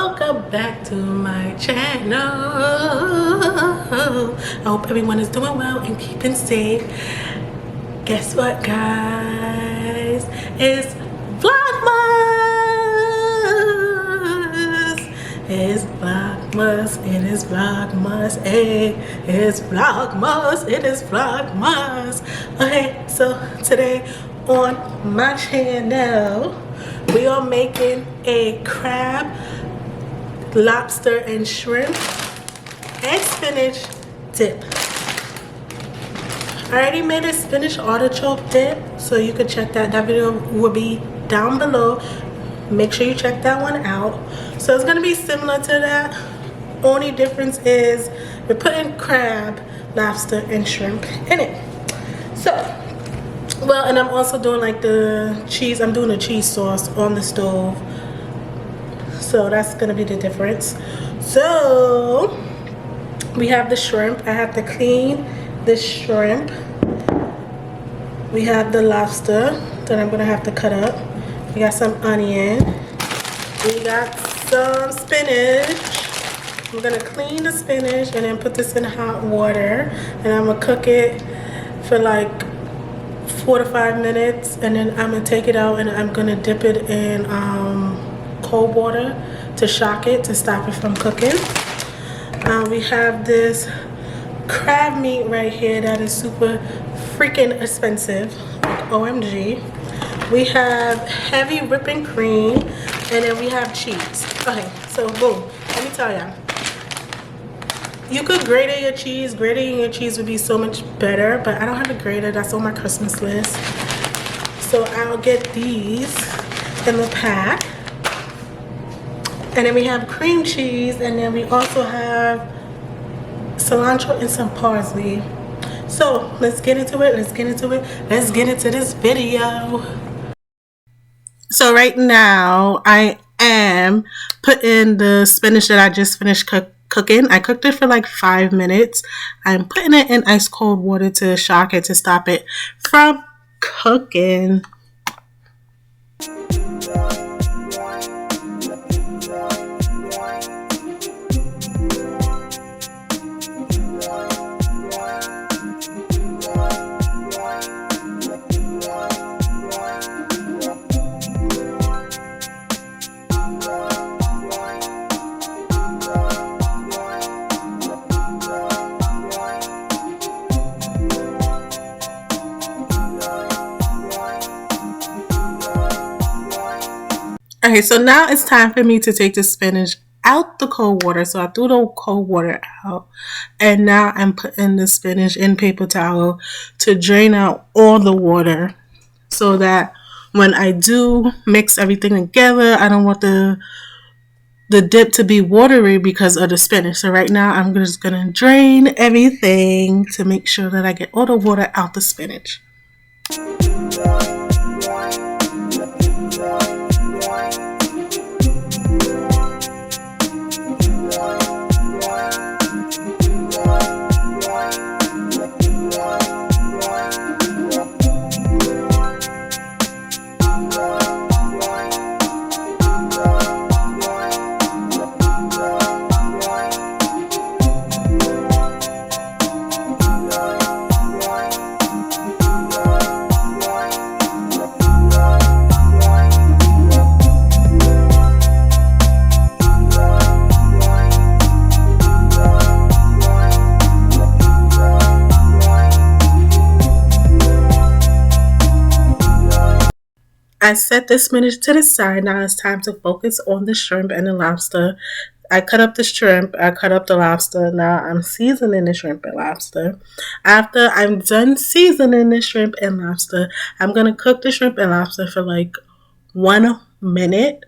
welcome back to my channel. I hope everyone is doing well and keeping safe. Guess what, guys? It's Vlogmas. It's Vlogmas. It is Vlogmas. Hey, it's Vlogmas. It is Vlogmas. Okay, so today on my channel we are making a crab, lobster, and shrimp and spinach dip. I already made a spinach artichoke dip, so you can check that. That video will be down below. Make sure you check that one out. So it's gonna be similar to that. Only difference is we're putting crab, lobster, and shrimp in it. So, well, and I'm also doing like the cheese. I'm doing a cheese sauce on the stove. So that's gonna be the difference. So we have the shrimp. I have to clean the shrimp. We have the lobster that I'm gonna have to cut up. We got some onion. We got some spinach. I'm gonna clean the spinach and then put this in hot water, and I'm gonna cook it for like 4 to 5 minutes, and then I'm gonna take it out and I'm gonna dip it in cold water to shock it, to stop it from cooking. We have this crab meat right here that is super freaking expensive, like OMG. We have heavy whipping cream, and then we have cheese. Okay, so boom, let me tell y'all. You could grate your cheese. Grating your cheese would be so much better, but I don't have a grater. That's on my Christmas list. So I'll get these in the pack. And then we have cream cheese, and then we also have cilantro and some parsley. So let's get into it. Let's get into it. Let's get into this video. So right now I am putting the spinach that I just finished cooking. I cooked it for like 5 minutes. I'm putting it in ice cold water to shock it, to stop it from cooking. Okay, so now it's time for me to take the spinach out the cold water. So I threw the cold water out, and now I'm putting the spinach in paper towel to drain out all the water, so that when I do mix everything together, I don't want the dip to be watery because of the spinach. So right now I'm just gonna drain everything to make sure that I get all the water out the spinach. I set the spinach to the side. Now it's time to focus on the shrimp and the lobster. I cut up the shrimp, I cut up the lobster. Now I'm seasoning the shrimp and lobster. After I'm done seasoning the shrimp and lobster, I'm going to cook the shrimp and lobster for like 1 minute,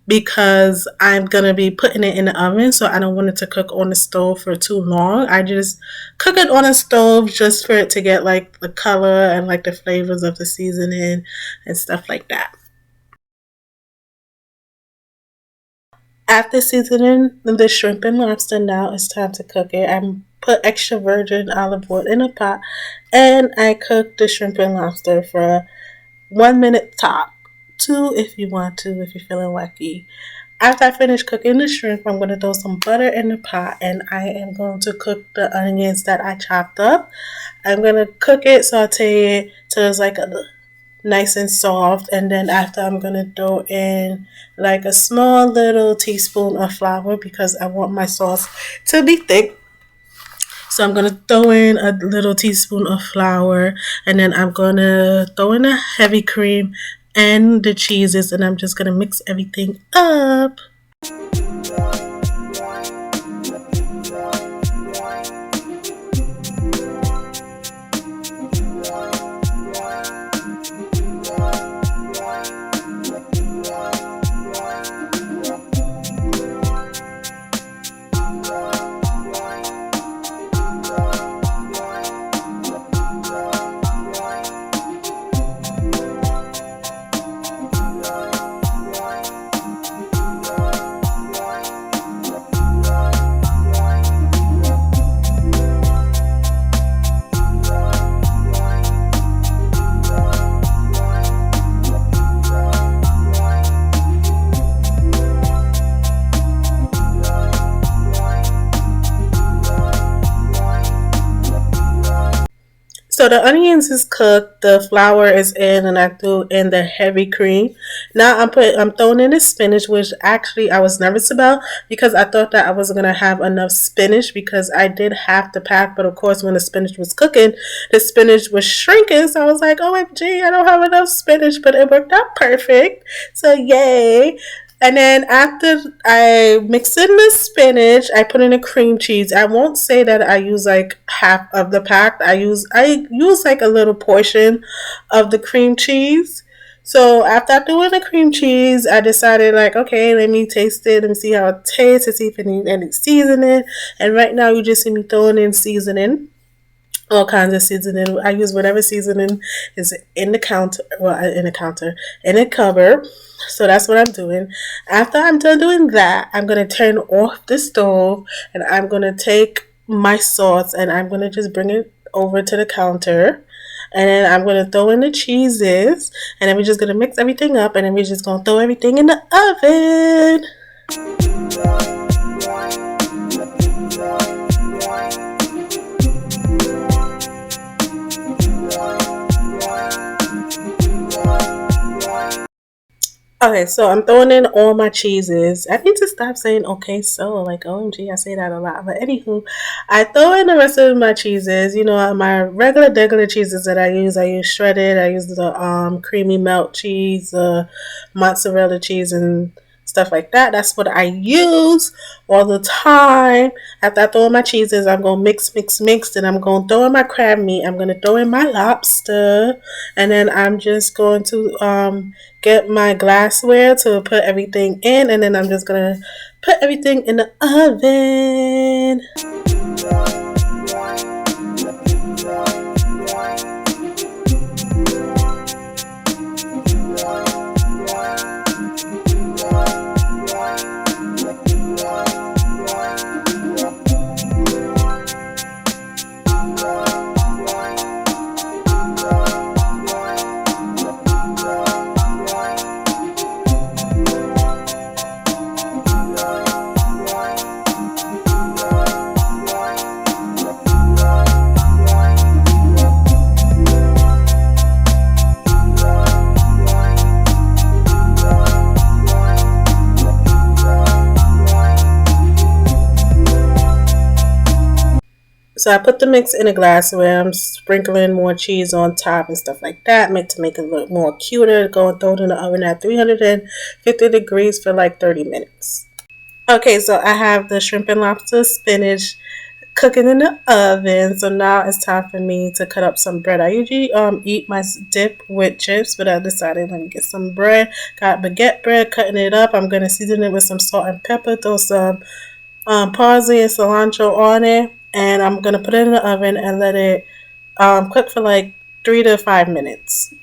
because I'm going to be putting it in the oven, so I don't want it to cook on the stove for too long. I just cook it on the stove just for it to get like the color and like the flavors of the seasoning and stuff like that. After seasoning the shrimp and lobster, now it's time to cook it. I put extra virgin olive oil in a pot, and I cook the shrimp and lobster for 1 minute top. 2 if you want to, if you're feeling lucky. After I finish cooking the shrimp, I'm going to throw some butter in the pot and I am going to cook the onions that I chopped up. I'm going to cook it, saute it till it's like a nice and soft, and then after I'm going to throw in like a small little teaspoon of flour because I want my sauce to be thick. So I'm going to throw in a little teaspoon of flour, and then I'm going to throw in a heavy cream and the cheeses, and I'm just going to mix everything up. So the onions is cooked, the flour is in, and I threw in the heavy cream. Now I'm throwing in the spinach, which actually I was nervous about because I thought that I wasn't gonna have enough spinach because I did half the pack, but of course when the spinach was cooking, the spinach was shrinking. So I was like, OMG, I don't have enough spinach, but it worked out perfect. So yay. And then after I mix in the spinach, I put in the cream cheese. I won't say that I use like half of the pack. I use like a little portion of the cream cheese. So after I threw in the cream cheese, I decided like, okay, let me taste it. Let me see how it tastes. To see if it needs any seasoning. And right now you just see me throwing in seasoning, all kinds of seasoning. I use whatever seasoning is in the counter, in the cupboard. So that's what I'm doing. After I'm done doing that, I'm going to turn off the stove and I'm going to take my sauce and I'm going to just bring it over to the counter. And then I'm going to throw in the cheeses and then we're just going to mix everything up and then we're just going to throw everything in the oven. Okay, so I'm throwing in all my cheeses. I need to stop saying okay, so like OMG, I say that a lot. But anywho, I throw in the rest of my cheeses. You know, my regular cheeses that I use. I use shredded. I use the creamy melt cheese, mozzarella cheese, and stuff like that. That's what I use all the time. After I throw in my cheeses, I'm gonna mix. Then I'm gonna throw in my crab meat. I'm gonna throw in my lobster, and then I'm just going to get my glassware to put everything in, and then I'm just gonna put everything in the oven. So I put the mix in a glassware. I'm sprinkling more cheese on top and stuff like that, to make it look more cuter. Go and throw it in the oven at 350 degrees for like 30 minutes. Okay, so I have the shrimp and lobster spinach cooking in the oven. So now it's time for me to cut up some bread. I usually eat my dip with chips, but I decided let me get some bread. Got baguette bread, cutting it up. I'm gonna season it with some salt and pepper. Throw some parsley and cilantro on it, and I'm gonna put it in the oven and let it cook for like 3 to 5 minutes.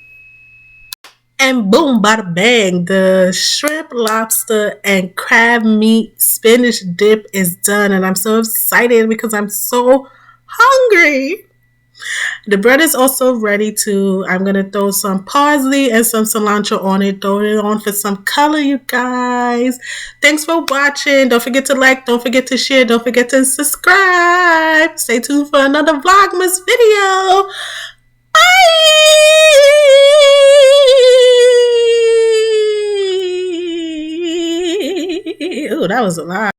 And boom, bada bang, the shrimp, lobster, and crab meat spinach dip is done, and I'm so excited because I'm so hungry. The bread is also ready too. I'm going to throw some parsley and some cilantro on it. Throw it on for some color, you guys. Thanks for watching. Don't forget to like. Don't forget to share. Don't forget to subscribe. Stay tuned for another Vlogmas video. Bye! Oh, that was a lot.